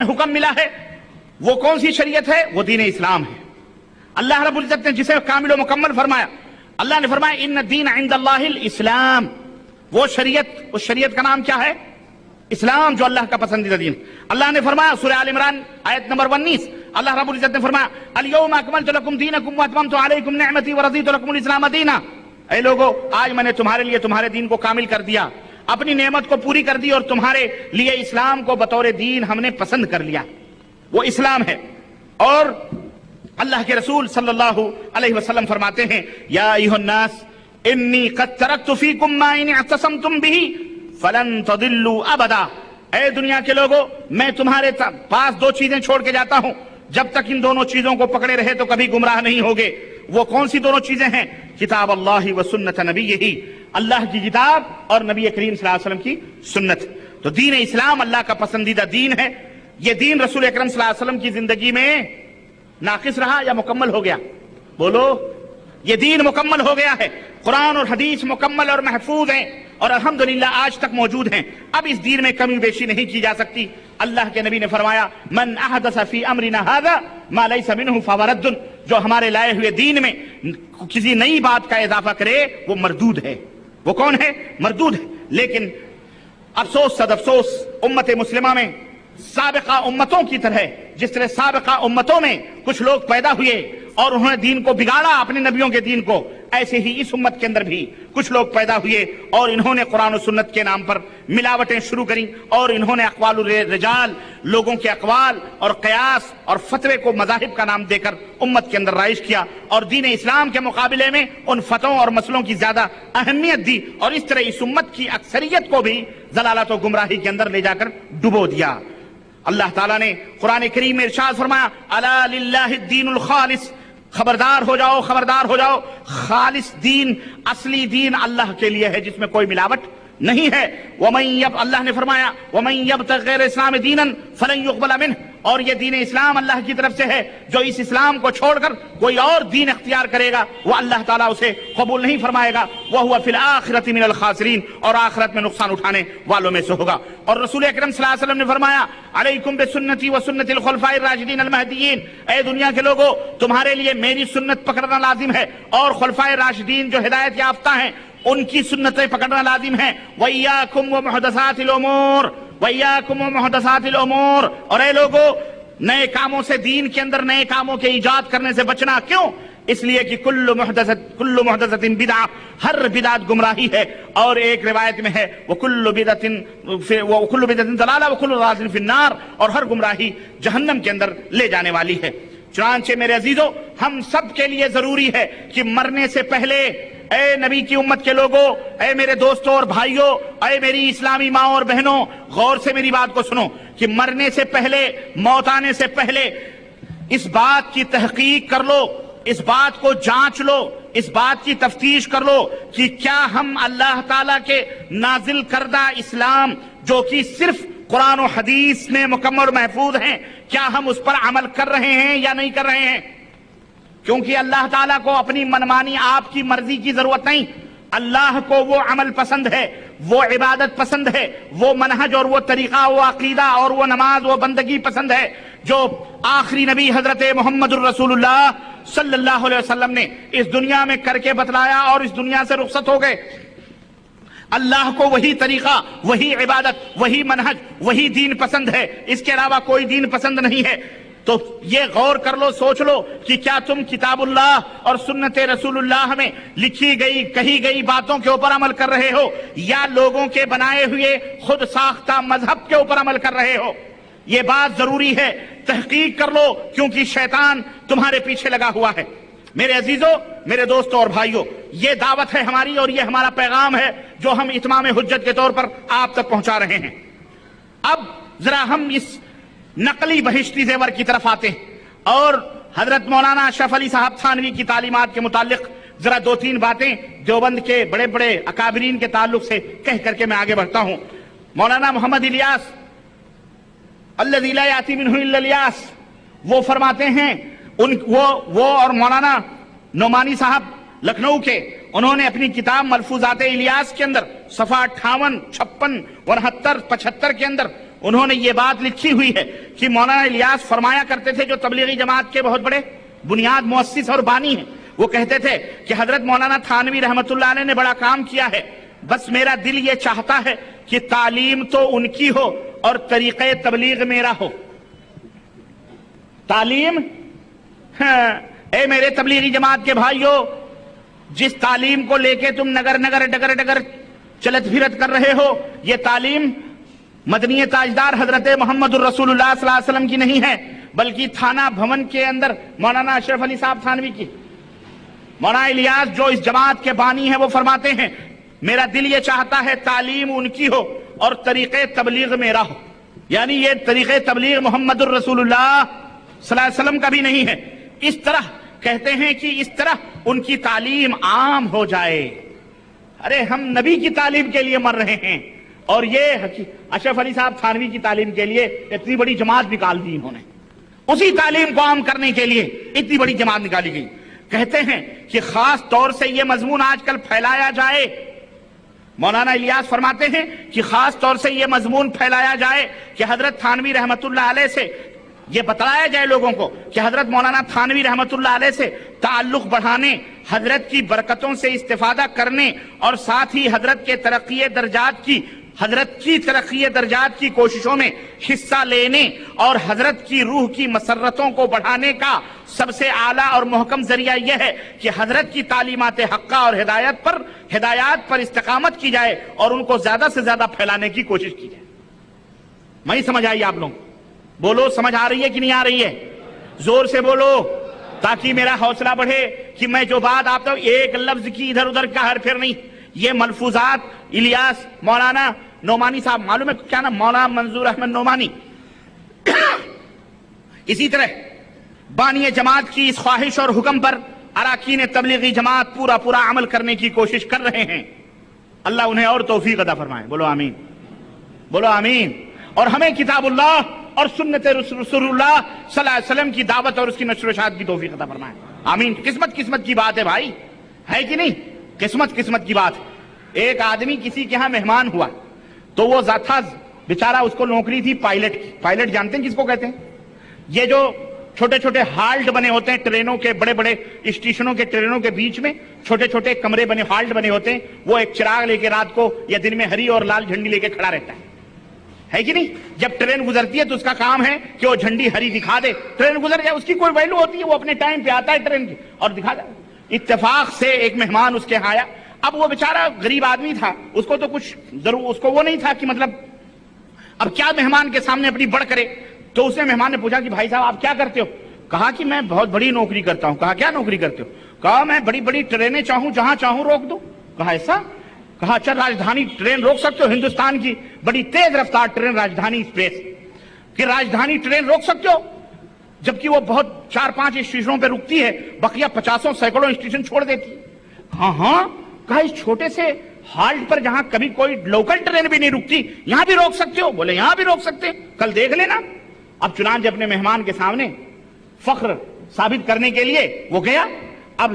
حکم ملا ہے وہ کون سی شریعت ہے؟ وہ دین اسلام ہے۔ اللہ رب العزت نے جسے کامل و مکمل فرمایا، اللہ نے فرمایا ان الدین عند اللہ الاسلام، وہ شریعت، اس شریعت کا نام کیا ہے؟ اسلام، جو اللہ کا پسندیدہ دین۔ اللہ نے فرمایا سورہ آل عمران آیت نمبر 19، اللہ رب العزت نے فرمایا الیوم اکملت لکم دینکم واتممت علیکم نعمتی ورضیت لکم الاسلام دینا، اے لوگو آج میں نے تمہارے لیے تمہارے دین کو کامل کر دیا، اپنی نعمت کو پوری کر دی، اور تمہارے لیے اسلام کو بطور دین ہم نے پسند کر لیا، وہ اسلام ہے۔ اور اللہ کے رسول صلی اللہ علیہ وسلم فرماتے ہیں یا ایھا الناس انی قد ترکت فیکم ما ان اعتصمتم بہ فلن تضلوا ابدا، اے دنیا کے لوگوں میں تمہارے پاس دو چیزیں چھوڑ کے جاتا ہوں، جب تک ان دونوں چیزوں کو پکڑے رہے تو کبھی گمراہ نہیں ہوگے۔ وہ کون سی دونوں چیزیں ہیں؟ کتاب اللہ و سنت نبیہ، اللہ کی کتاب اور نبی کریم صلی اللہ علیہ وسلم کی سنت۔ تو دین اسلام اللہ کا پسندیدہ دین ہے۔ یہ دین رسول اکرم صلی اللہ علیہ وسلم کی زندگی میں ناقص رہا یا مکمل ہو گیا؟ بولو، یہ دین مکمل ہو گیا ہے، قرآن اور حدیث مکمل اور محفوظ ہیں، اور الحمدللہ آج تک موجود ہیں، اب اس دین میں کمی بیشی نہیں کی جا سکتی۔ اللہ کے نبی نے فرمایا من احدث فی امرنا ھذا ما لیس منہ فہو رد، جو ہمارے لائے ہوئے دین میں کسی نئی بات کا اضافہ کرے وہ مردود ہے۔ وہ کون ہے؟ مردود ہے۔ لیکن افسوس صد افسوس، امت مسلمہ میں سابقہ امتوں کی طرح، جس طرح سابقہ امتوں میں کچھ لوگ پیدا ہوئے اور انہوں نے دین کو بگاڑا، اپنے نبیوں کے دین کو، ایسے ہی اس امت کے اندر بھی کچھ لوگ پیدا ہوئے اور انہوں نے قرآن و سنت کے نام پر ملاوٹیں شروع کریں، اور انہوں نے اقوال الرجال، لوگوں کے اقوال اور قیاس اور فتوے کو مذاہب کا نام دے کر امت کے اندر رائج کیا، اور دین اسلام کے مقابلے میں ان فتووں اور مسئلوں کی زیادہ اہمیت دی، اور اس طرح اس امت کی اکثریت کو بھی ضلالت و گمراہی کے اندر لے جا کر ڈبو دیا۔ اللہ تعالیٰ نے قرآن کریم میں ارشاد فرمایا الا للہ الدین الخالص، خبردار ہو جاؤ، خبردار ہو جاؤ، خالص دین، اصلی دین اللہ کے لیے ہے، جس میں کوئی ملاوٹ نہیں ہے۔ اللہ نے فرمایا وَمَن يَبْتَغِ غَيْرَ الْإِسْلَامِ دِينًا فَلَن يُقْبَلَ مِنْهُ، اور یہ دین اسلام اللہ کی طرف سے ہے، جو اس اسلام کو چھوڑ کر کوئی اور دین اختیار کرے گا وہ اللہ تعالیٰ اسے قبول نہیں فرمائے گا، وَهُوَ فِي الْآخِرَةِ مِنَ الْخَاسِرِينَ، اور آخرت میں نقصان اٹھانے والوں میں سے ہوگا۔ اور رسول اکرم صلی اللہ علیہ وسلم نے فرمایا علیکم بسنتی وسنت الخلفاء الراشدین المہدیین، اے دنیا کے لوگوں تمہارے لیے میری سنت پکڑنا لازم ہے، اور خلفائے راشدین جو ہدایت یافتہ ہیں ان کی سنتیں پکڑنا لازم ہے۔ وَإِيَّاكُمْ وَمُحْدَثَاتِ الْأُمُورِ، وَإِيَّاكُمْ وَمُحْدَثَاتِ الْأُمُورِ، اور اے لوگو نئے کاموں سے، دین کے اندر نئے کاموں کے ایجاد کرنے سے بچنا۔ کیوں؟ اس لیے کہ کل محدثۃ بدعہ، ہر بدعت گمراہی ہے، اور ایک روایت میں ہے وَكُلُّ بِدعَةٍ ضَلَالَةٍ وَكُلُّ ضَلَالَةٍ فِي النَّارِ، اور ہر گمراہی جہنم کے اندر لے جانے والی ہے۔ چنانچہ میرے عزیزو، ہم سب کے لیے ضروری ہے کہ مرنے سے پہلے، اے نبی کی امت کے لوگوں، اے میرے دوستوں اور بھائیوں، اے میری اسلامی ماں اور بہنوں، غور سے میری بات کو سنو کہ مرنے سے پہلے، موت آنے سے پہلے اس بات کی تحقیق کر لو، اس بات کو جانچ لو، اس بات کی تفتیش کر لو کہ کیا ہم اللہ تعالیٰ کے نازل کردہ اسلام، جو کہ صرف قرآن و حدیث میں مکمل اور محفوظ ہیں، کیا ہم اس پر عمل کر رہے ہیں یا نہیں کر رہے ہیں؟ کیونکہ اللہ تعالیٰ کو اپنی منمانی، آپ کی مرضی کی ضرورت نہیں، اللہ کو وہ عمل پسند ہے، وہ عبادت پسند ہے، وہ منہج اور وہ طریقہ، وہ عقیدہ اور وہ نماز، وہ بندگی پسند ہے، جو آخری نبی حضرت محمد الرسول اللہ صلی اللہ علیہ وسلم نے اس دنیا میں کر کے بتلایا اور اس دنیا سے رخصت ہو گئے۔ اللہ کو وہی طریقہ، وہی عبادت، وہی منہج، وہی دین پسند ہے، اس کے علاوہ کوئی دین پسند نہیں ہے۔ تو یہ غور کر لو، سوچ لو کہ کیا تم کتاب اللہ اور سنت رسول اللہ میں لکھی گئی، کہی گئی باتوں کے اوپر عمل کر رہے ہو، یا لوگوں کے بنائے ہوئے خود ساختہ مذہب کے اوپر عمل کر رہے ہو؟ یہ بات ضروری ہے، تحقیق کر لو، کیونکہ شیطان تمہارے پیچھے لگا ہوا ہے۔ میرے عزیزوں، میرے دوستوں اور بھائیوں، یہ دعوت ہے ہماری، اور یہ ہمارا پیغام ہے جو ہم اتمام حجت کے طور پر آپ تک پہنچا رہے ہیں۔ اب ذرا ہم اس نقلی بہشتی زیور کی طرف آتے ہیں، اور حضرت مولانا اشرف علی صاحب تھانوی کی تعلیمات کے متعلق ذرا دو تین باتیں دیوبند کے بڑے بڑے اکابرین کے تعلق سے کہہ کر کے میں آگے بڑھتا ہوں۔ مولانا محمد الیاس الذی لا یاتی منہ الا الیاس، وہ فرماتے ہیں، وہ اور مولانا نعمانی صاحب لکھنؤ کے، انہوں نے اپنی کتاب ملفوظات الیاس کے اندر صفحہ 58، 56، 69، 75 کے اندر انہوں نے یہ بات لکھی ہوئی ہے کہ مولانا الیاس فرمایا کرتے تھے، جو تبلیغی جماعت کے بہت بڑے بنیاد مؤسس اور بانی ہیں، وہ کہتے تھے کہ حضرت مولانا تھانوی رحمت اللہ علیہ نے بڑا کام کیا ہے، بس میرا دل یہ چاہتا ہے کہ تعلیم تو ان کی ہو اور طریقہ تبلیغ میرا ہو۔ تعلیم، اے میرے تبلیغی جماعت کے بھائیوں، جس تعلیم کو لے کے تم نگر نگر ڈگر ڈگر چلت پھرت کر رہے ہو، یہ تعلیم مدنی تاجدار حضرت محمد الرسول اللہ صلی اللہ علیہ وسلم کی نہیں ہے، بلکہ تھانہ بھون کے اندر مولانا اشرف علی صاحب تھانوی کی۔ مولانا الیاس جو اس جماعت کے بانی ہیں، وہ فرماتے ہیں میرا دل یہ چاہتا ہے تعلیم ان کی ہو اور طریقے تبلیغ میرا ہو، یعنی یہ طریقے تبلیغ محمد الرسول اللہ صلی اللہ علیہ وسلم کا بھی نہیں ہے۔ اس طرح کہتے ہیں کہ اس طرح ان کی تعلیم عام ہو جائے۔ ارے ہم نبی کی تعلیم کے لیے مر رہے ہیں، اور یہ اشرف علی صاحب تھانوی کی تعلیم کے لیے اتنی بڑی جماعت نکال دی انہوں نے، اسی تعلیم کو عام کرنے کے لیے اتنی بڑی جماعت نکالی گئی۔ کہتے ہیں کہ خاص طور سے یہ مضمون آج کل پھیلایا جائے، مولانا الیاس فرماتے ہیں کہ خاص طور سے یہ مضمون پھیلایا جائے کہ حضرت تھانوی رحمت اللہ علیہ سے یہ بتایا جائے لوگوں کو کہ حضرت مولانا تھانوی رحمت اللہ علیہ سے تعلق بڑھانے، حضرت کی برکتوں سے استفادہ کرنے، اور ساتھ ہی حضرت کی ترقی درجات کی کوششوں میں حصہ لینے اور حضرت کی روح کی مسرتوں کو بڑھانے کا سب سے اعلیٰ اور محکم ذریعہ یہ ہے کہ حضرت کی تعلیمات حقہ اور ہدایات پر استقامت کی جائے اور ان کو زیادہ سے زیادہ پھیلانے کی کوشش کی جائے۔ میں سمجھ آئی آپ لوگ؟ بولو، سمجھ آ رہی ہے کہ نہیں آ رہی ہے؟ زور سے بولو تاکہ میرا حوصلہ بڑھے کہ میں جو بات آپ تو ایک لفظ کی ادھر ادھر کا ہر پھر نہیں، یہ ملفوظات الیاس مولانا نعمانی صاحب، معلوم ہے کیا نام؟ مولانا منظور احمد نعمانی، اسی طرح بانی جماعت کی اس خواہش اور حکم پر اراکین تبلیغی جماعت پورا عمل کرنے کی کوشش کر رہے ہیں۔ اللہ انہیں اور توفیق عطا فرمائے، بولو آمین، بولو آمین۔ اور ہمیں کتاب اللہ اور سنت رسول اللہ صلی اللہ علیہ وسلم کی دعوت اور اس کی نشر و اشاعت کی توفیق عطا فرمائے، آمین۔ قسمت کی بات ہے بھائی، ہے کہ نہیں؟ قسمت کی بات ہے۔ ایک آدمی کسی کے ہاں مہمان ہوا تو وہ تھا بیچارہ، اس کو نوکری تھی پائلٹ کی۔ پائلٹ جانتے ہیں کس کو کہتے ہیں؟ یہ جو چھوٹے چھوٹے ہالٹ بنے ہوتے ہیں ٹرینوں کے، بڑے بڑے اسٹیشنوں کے ٹرینوں کے بیچ میں چھوٹے چھوٹے کمرے بنے، ہالٹ بنے ہوتے ہیں، وہ ایک چراغ لے کے رات کو یا دن میں ہری اور لال جھنڈی لے کے کھڑا رہتا ہے کہ نہیں؟ جب ٹرین گزرتی ہے تو اس کا کام ہے کہ وہ جھنڈی ہری دکھا دے، ٹرین گزر جائے، اس کی کوئی ویلو ہوتی ہے، وہ اپنے ٹائم پہ آتا ہے ٹرین کی اور دکھا دے۔ اتفاق سے ایک مہمان اس کے ہاں آیا، اب وہ بیچارہ غریب آدمی تھا، اس کو تو کچھ ضرور، اس کو وہ نہیں تھا کہ مطلب اب کیا مہمان کے سامنے اپنی بڑھ کرے۔ تو اس نے مہمان نے پوچھا کہ بھائی صاحب آپ کیا کرتے ہو؟ کہا کہ میں بہت بڑی نوکری کرتا ہوں۔ کہا کیا نوکری کرتے ہو؟ کہا میں بڑی بڑی ٹرینیں چاہوں جہاں چاہوں روک دوں۔ کہا ایسا؟ کہا اچھا راجدھانی ٹرین روک سکتے ہو؟ ہندوستان کی بڑی تیز رفتار ٹرین راجدھانی ایکسپریس کہ راجدھانی ٹرین روک سکتے ہو؟ جبکہ وہ بہت 4-5 اسٹیشنوں پہ رکتی ہے، بقیہ 50 سینکڑوں اسٹیشن چھوڑ دیتی ہے۔ ہاں کہا اس چھوٹے سے ہالٹ پر جہاں کبھی کوئی لوکل ٹرین بھی نہیں رکتی، یہاں بھی روک سکتے ہو؟ بولے یہاں بھی روک سکتے، کل دیکھ لینا۔ اب چنانچہ اپنے مہمان کے سامنے فخر ثابت کرنے کے لیے وہ گیا۔ اب